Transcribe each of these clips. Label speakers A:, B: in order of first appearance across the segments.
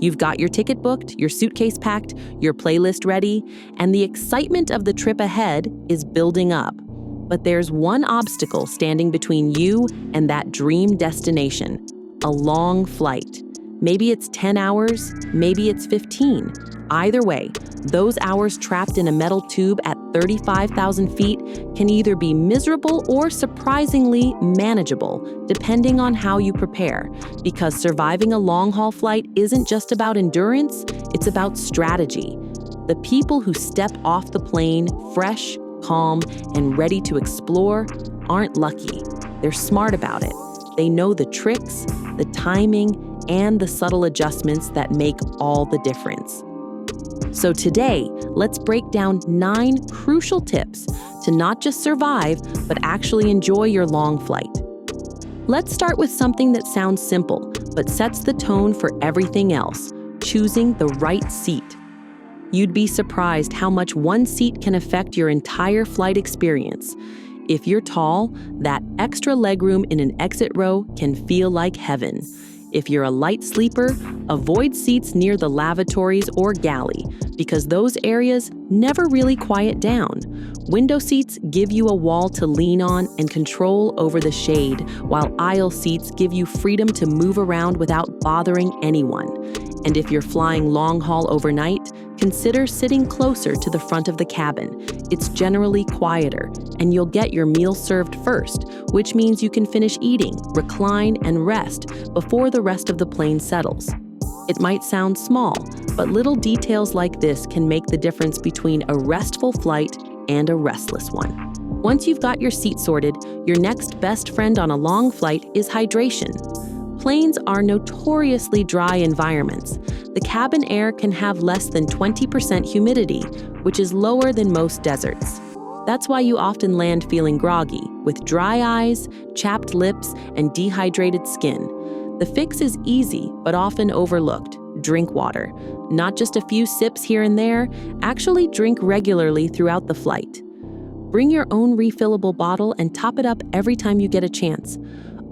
A: You've got your ticket booked, your suitcase packed, your playlist ready, and the excitement of the trip ahead is building up. But there's one obstacle standing between you and that dream destination: a long flight. Maybe it's 10 hours, maybe it's 15. Either way, those hours trapped in a metal tube at 35,000 feet can either be miserable or surprisingly manageable, depending on how you prepare. Because surviving a long-haul flight isn't just about endurance, it's about strategy. The people who step off the plane fresh, calm, and ready to explore aren't lucky. They're smart about it. They know the tricks, the timing, and the subtle adjustments that make all the difference. So today, let's break down 9 crucial tips to not just survive, but actually enjoy your long flight. Let's start with something that sounds simple, but sets the tone for everything else: choosing the right seat. You'd be surprised how much one seat can affect your entire flight experience. If you're tall, that extra legroom in an exit row can feel like heaven. If you're a light sleeper, avoid seats near the lavatories or galley, because those areas never really quiet down. Window seats give you a wall to lean on and control over the shade, while aisle seats give you freedom to move around without bothering anyone. And if you're flying long haul overnight, consider sitting closer to the front of the cabin. It's generally quieter, and you'll get your meal served first, which means you can finish eating, recline, and rest before the rest of the plane settles. It might sound small, but little details like this can make the difference between a restful flight and a restless one. Once you've got your seat sorted, your next best friend on a long flight is hydration. Planes are notoriously dry environments. The cabin air can have less than 20% humidity, which is lower than most deserts. That's why you often land feeling groggy, with dry eyes, chapped lips, and dehydrated skin. The fix is easy, but often overlooked: drink water. Not just a few sips here and there, actually drink regularly throughout the flight. Bring your own refillable bottle and top it up every time you get a chance.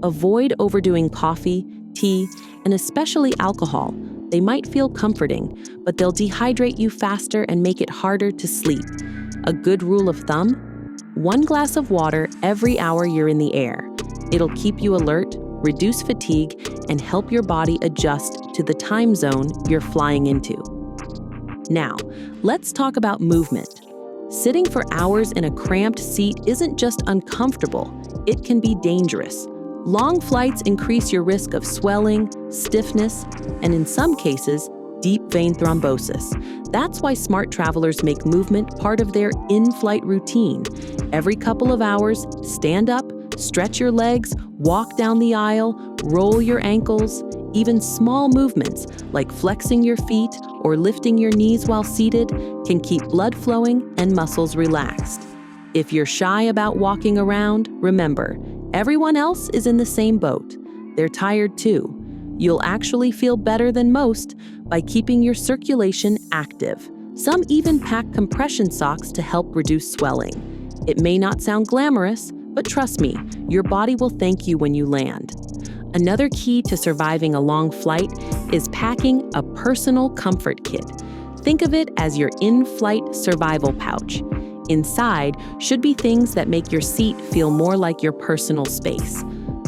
A: Avoid overdoing coffee, tea, and especially alcohol. They might feel comforting, but they'll dehydrate you faster and make it harder to sleep. A good rule of thumb: 1 glass of water every hour you're in the air. It'll keep you alert, reduce fatigue, and help your body adjust to the time zone you're flying into. Now, let's talk about movement. Sitting for hours in a cramped seat isn't just uncomfortable, it can be dangerous. Long flights increase your risk of swelling, stiffness, and in some cases, deep vein thrombosis. That's why smart travelers make movement part of their in-flight routine. Every couple of hours, stand up, stretch your legs, walk down the aisle, roll your ankles. Even small movements like flexing your feet or lifting your knees while seated can keep blood flowing and muscles relaxed. If you're shy about walking around, remember, everyone else is in the same boat. They're tired too. You'll actually feel better than most by keeping your circulation active. Some even pack compression socks to help reduce swelling. It may not sound glamorous, but trust me, your body will thank you when you land. Another key to surviving a long flight is packing a personal comfort kit. Think of it as your in-flight survival pouch. Inside should be things that make your seat feel more like your personal space.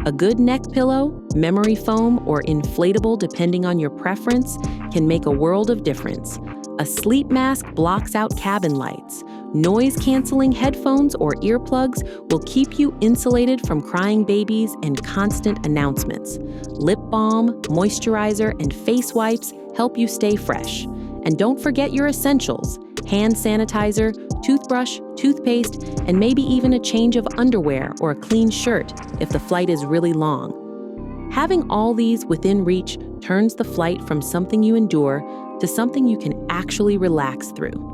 A: A good neck pillow, memory foam, or inflatable, depending on your preference, can make a world of difference. A sleep mask blocks out cabin lights. Noise-canceling headphones or earplugs will keep you insulated from crying babies and constant announcements. Lip balm, moisturizer, and face wipes help you stay fresh. And don't forget your essentials: hand sanitizer, toothbrush, toothpaste, and maybe even a change of underwear or a clean shirt if the flight is really long. Having all these within reach turns the flight from something you endure to something you can actually relax through.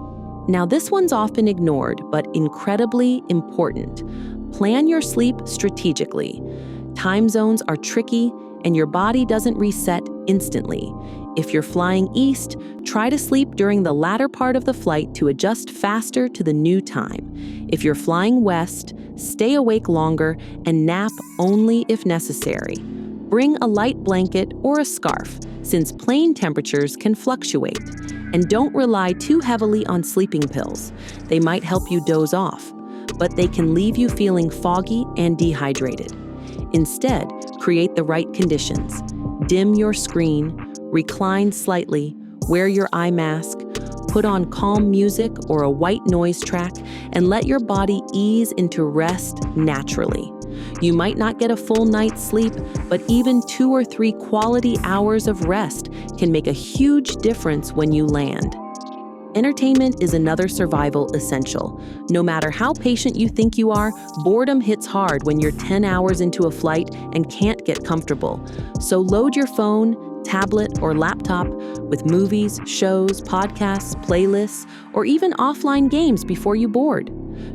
A: Now, this one's often ignored, but incredibly important. Plan your sleep strategically. Time zones are tricky, and your body doesn't reset instantly. If you're flying east, try to sleep during the latter part of the flight to adjust faster to the new time. If you're flying west, stay awake longer and nap only if necessary. Bring a light blanket or a scarf. since plane temperatures can fluctuate. And don't rely too heavily on sleeping pills. They might help you doze off, but they can leave you feeling foggy and dehydrated. Instead, create the right conditions. Dim your screen, recline slightly, wear your eye mask, put on calm music or a white noise track, and let your body ease into rest naturally. You might not get a full night's sleep, but even 2 or 3 quality hours of rest can make a huge difference when you land. Entertainment is another survival essential. No matter how patient you think you are, boredom hits hard when you're 10 hours into a flight and can't get comfortable. So load your phone, tablet, or laptop with movies, shows, podcasts, playlists, or even offline games before you board.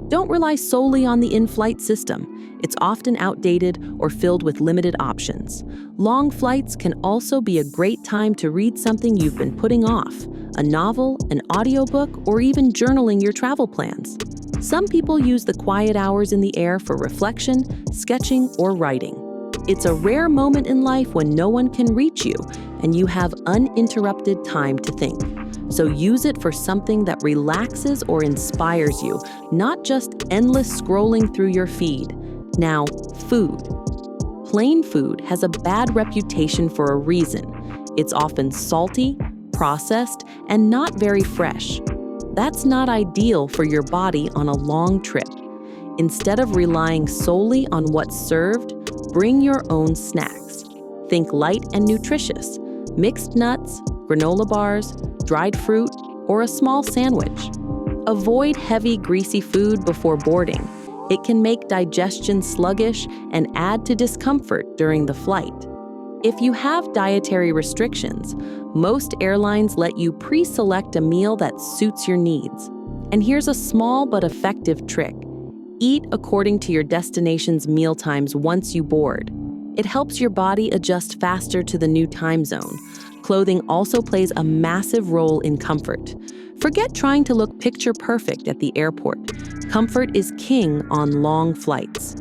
A: Don't rely solely on the in-flight system. It's often outdated or filled with limited options. Long flights can also be a great time to read something you've been putting off, a novel, an audiobook, or even journaling your travel plans. Some people use the quiet hours in the air for reflection, sketching, or writing. It's a rare moment in life when no one can reach you and you have uninterrupted time to think. So use it for something that relaxes or inspires you, not just endless scrolling through your feed. Now, food. Plain food has a bad reputation for a reason. It's often salty, processed, and not very fresh. That's not ideal for your body on a long trip. Instead of relying solely on what's served, bring your own snacks. Think light and nutritious. Mixed nuts, granola bars, dried fruit, or a small sandwich. Avoid heavy, greasy food before boarding. It can make digestion sluggish and add to discomfort during the flight. If you have dietary restrictions, most airlines let you pre-select a meal that suits your needs. And here's a small but effective trick. Eat according to your destination's meal times once you board. It helps your body adjust faster to the new time zone. Clothing also plays a massive role in comfort. Forget trying to look picture perfect at the airport. Comfort is king on long flights.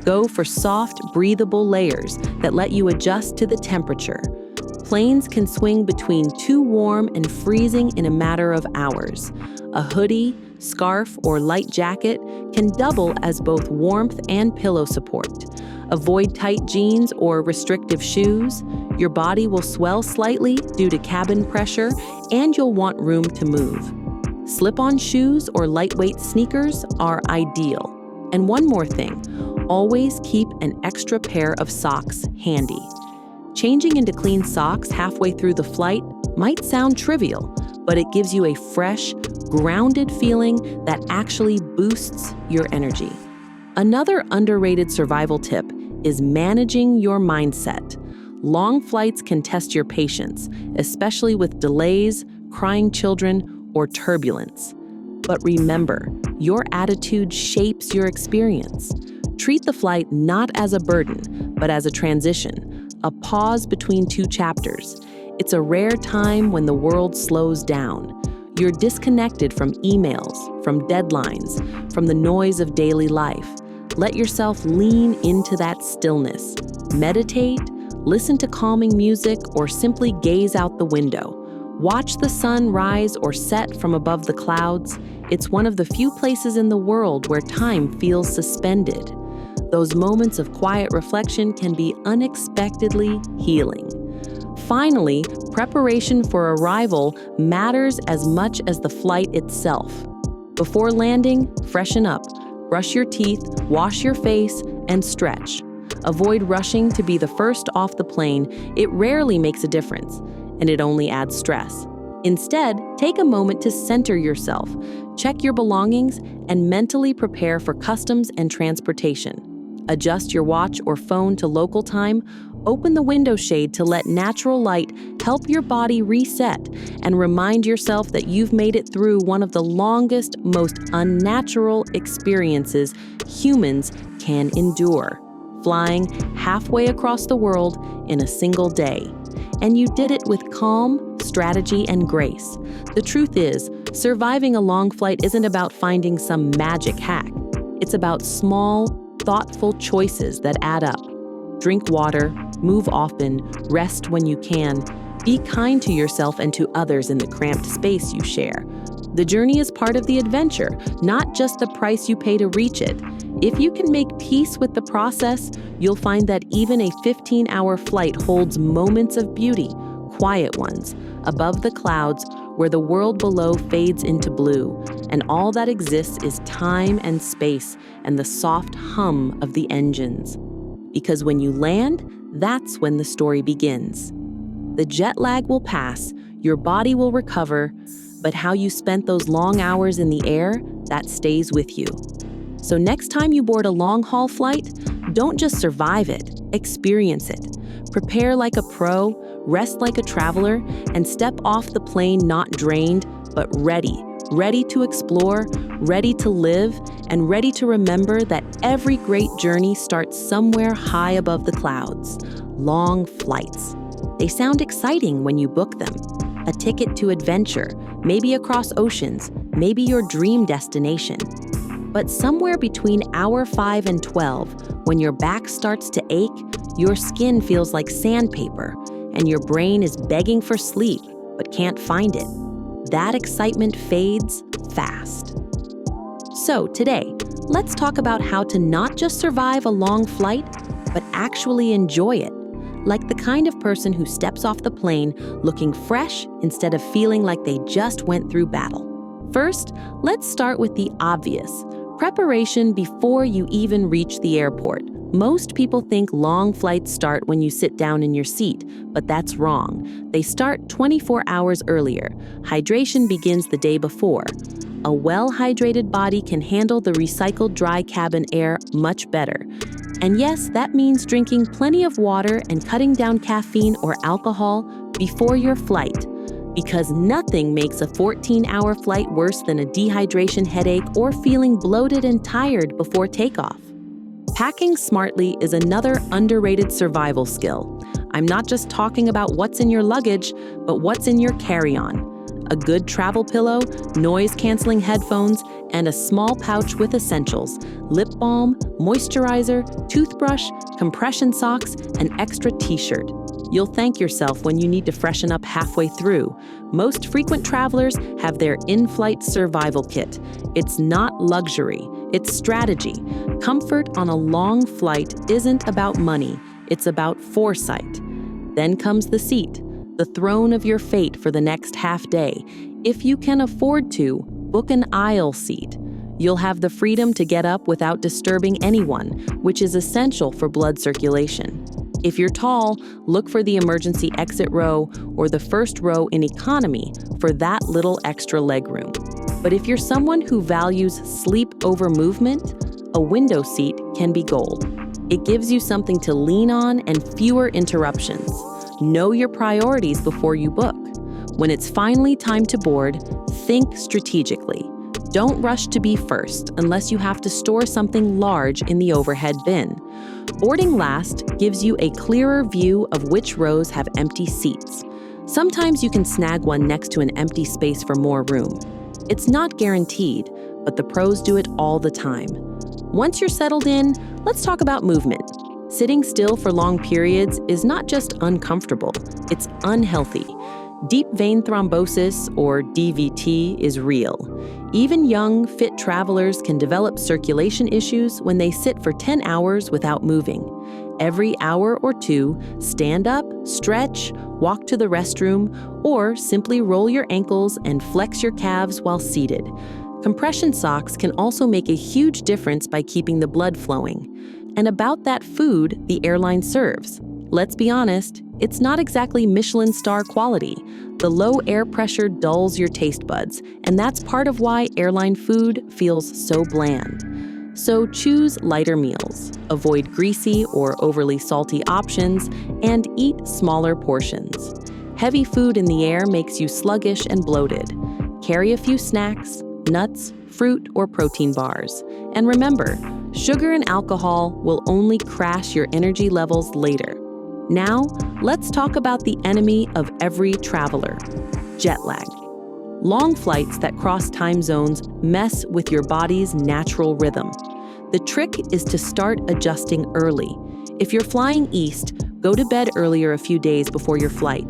A: Go for soft, breathable layers that let you adjust to the temperature. Planes can swing between too warm and freezing in a matter of hours. A hoodie, scarf, or light jacket can double as both warmth and pillow support. Avoid tight jeans or restrictive shoes. Your body will swell slightly due to cabin pressure, and you'll want room to move. Slip-on shoes or lightweight sneakers are ideal. And one more thing, always keep an extra pair of socks handy. Changing into clean socks halfway through the flight might sound trivial, but it gives you a fresh, grounded feeling that actually boosts your energy. Another underrated survival tip is managing your mindset. Long flights can test your patience, especially with delays, crying children, or turbulence. But remember, your attitude shapes your experience. Treat the flight not as a burden, but as a transition, a pause between 2 chapters. It's a rare time when the world slows down. You're disconnected from emails, from deadlines, from the noise of daily life. Let yourself lean into that stillness. Meditate, listen to calming music, or simply gaze out the window. Watch the sun rise or set from above the clouds. It's one of the few places in the world where time feels suspended. Those moments of quiet reflection can be unexpectedly healing. Finally, preparation for arrival matters as much as the flight itself. Before landing, freshen up, brush your teeth, wash your face, and stretch. Avoid rushing to be the first off the plane. It rarely makes a difference, and it only adds stress. Instead, take a moment to center yourself, check your belongings, and mentally prepare for customs and transportation. Adjust your watch or phone to local time, open the window shade to let natural light help your body reset, and remind yourself that you've made it through one of the longest, most unnatural experiences humans can endure, flying halfway across the world in a single day. And you did it with calm, strategy, and grace. The truth is, surviving a long flight isn't about finding some magic hack. It's about small, thoughtful choices that add up. Drink water, move often, rest when you can. Be kind to yourself and to others in the cramped space you share. The journey is part of the adventure, not just the price you pay to reach it. If you can make peace with the process, you'll find that even a 15-hour flight holds moments of beauty, quiet ones, above the clouds where the world below fades into blue, and all that exists is time and space and the soft hum of the engines. Because when you land, that's when the story begins. The jet lag will pass, your body will recover, but how you spent those long hours in the air, that stays with you. So next time you board a long-haul flight, don't just survive it, experience it. Prepare like a pro, rest like a traveler, and step off the plane not drained, but ready to explore, ready to live, and ready to remember that every great journey starts somewhere high above the clouds. Long flights. They sound exciting when you book them. A ticket to adventure, maybe across oceans, maybe your dream destination. But somewhere between hour 5 and 12, when your back starts to ache, your skin feels like sandpaper, and your brain is begging for sleep but can't find it, that excitement fades fast. So today, let's talk about how to not just survive a long flight, but actually enjoy it, like the kind of person who steps off the plane looking fresh instead of feeling like they just went through battle. First, let's start with the obvious. Preparation before you even reach the airport. Most people think long flights start when you sit down in your seat, but that's wrong. They start 24 hours earlier. Hydration begins the day before. A well-hydrated body can handle the recycled dry cabin air much better. And yes, that means drinking plenty of water and cutting down caffeine or alcohol before your flight. Because nothing makes a 14-hour flight worse than a dehydration headache or feeling bloated and tired before takeoff. Packing smartly is another underrated survival skill. I'm not just talking about what's in your luggage, but what's in your carry-on. A good travel pillow, noise-canceling headphones, and a small pouch with essentials, lip balm, moisturizer, toothbrush, compression socks, an extra t-shirt. You'll thank yourself when you need to freshen up halfway through. Most frequent travelers have their in-flight survival kit. It's not luxury, it's strategy. Comfort on a long flight isn't about money, it's about foresight. Then comes the seat, the throne of your fate for the next half day. If you can afford to, book an aisle seat. You'll have the freedom to get up without disturbing anyone, which is essential for blood circulation. If you're tall, look for the emergency exit row or the first row in economy for that little extra legroom. But if you're someone who values sleep over movement, a window seat can be gold. It gives you something to lean on and fewer interruptions. Know your priorities before you book. When it's finally time to board, think strategically. Don't rush to be first unless you have to store something large in the overhead bin. Boarding last gives you a clearer view of which rows have empty seats. Sometimes you can snag one next to an empty space for more room. It's not guaranteed, but the pros do it all the time. Once you're settled in, let's talk about movement. Sitting still for long periods is not just uncomfortable, it's unhealthy. Deep vein thrombosis, or DVT, is real. Even young, fit travelers can develop circulation issues when they sit for 10 hours without moving. Every hour or two, stand up, stretch, walk to the restroom, or simply roll your ankles and flex your calves while seated. Compression socks can also make a huge difference by keeping the blood flowing. And about that food the airline serves. Let's be honest, it's not exactly Michelin star quality. The low air pressure dulls your taste buds, and that's part of why airline food feels so bland. So choose lighter meals, avoid greasy or overly salty options, and eat smaller portions. Heavy food in the air makes you sluggish and bloated. Carry a few snacks, nuts, fruit, or protein bars. And remember, sugar and alcohol will only crash your energy levels later. Now, let's talk about the enemy of every traveler, jet lag. Long flights that cross time zones mess with your body's natural rhythm. The trick is to start adjusting early. If you're flying east, go to bed earlier a few days before your flight.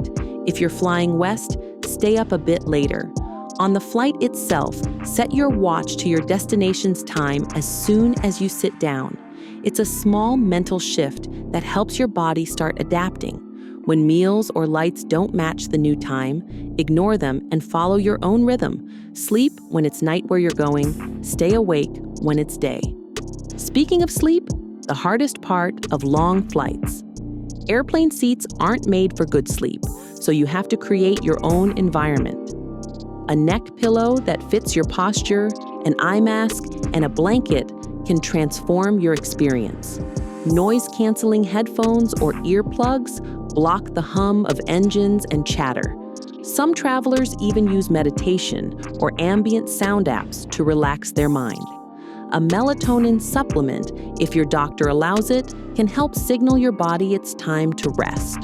A: If you're flying west, stay up a bit later. On the flight itself, set your watch to your destination's time as soon as you sit down. It's a small mental shift that helps your body start adapting. When meals or lights don't match the new time, ignore them and follow your own rhythm. Sleep when it's night where you're going, stay awake when it's day. Speaking of sleep, the hardest part of long flights. Airplane seats aren't made for good sleep, so you have to create your own environment. A neck pillow that fits your posture, an eye mask, and a blanket can transform your experience. Noise-canceling headphones or earplugs block the hum of engines and chatter. Some travelers even use meditation or ambient sound apps to relax their mind. A melatonin supplement, if your doctor allows it, can help signal your body it's time to rest.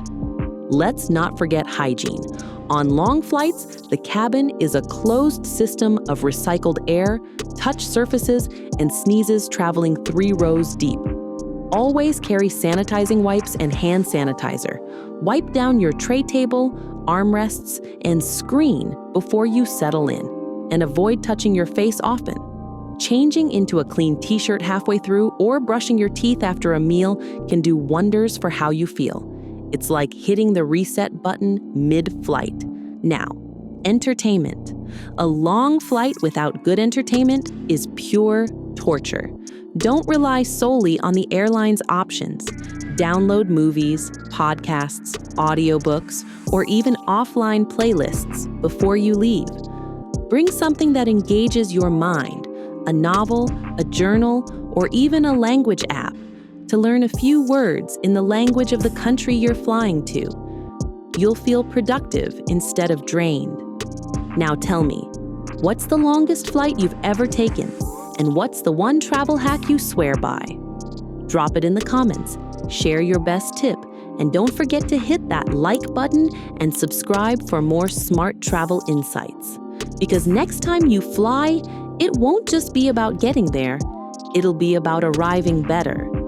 A: Let's not forget hygiene. On long flights, the cabin is a closed system of recycled air, touch surfaces, and sneezes traveling 3 rows deep. Always carry sanitizing wipes and hand sanitizer. Wipe down your tray table, armrests, and screen before you settle in, and avoid touching your face often. Changing into a clean t-shirt halfway through or brushing your teeth after a meal can do wonders for how you feel. It's like hitting the reset button mid-flight. Now, entertainment. A long flight without good entertainment is pure torture. Don't rely solely on the airline's options. Download movies, podcasts, audiobooks, or even offline playlists before you leave. Bring something that engages your mind, a novel, a journal, or even a language app, to learn a few words in the language of the country you're flying to. You'll feel productive instead of drained. Now tell me, what's the longest flight you've ever taken? And what's the one travel hack you swear by? Drop it in the comments, share your best tip, and don't forget to hit that like button and subscribe for more smart travel insights. Because next time you fly, it won't just be about getting there, it'll be about arriving better.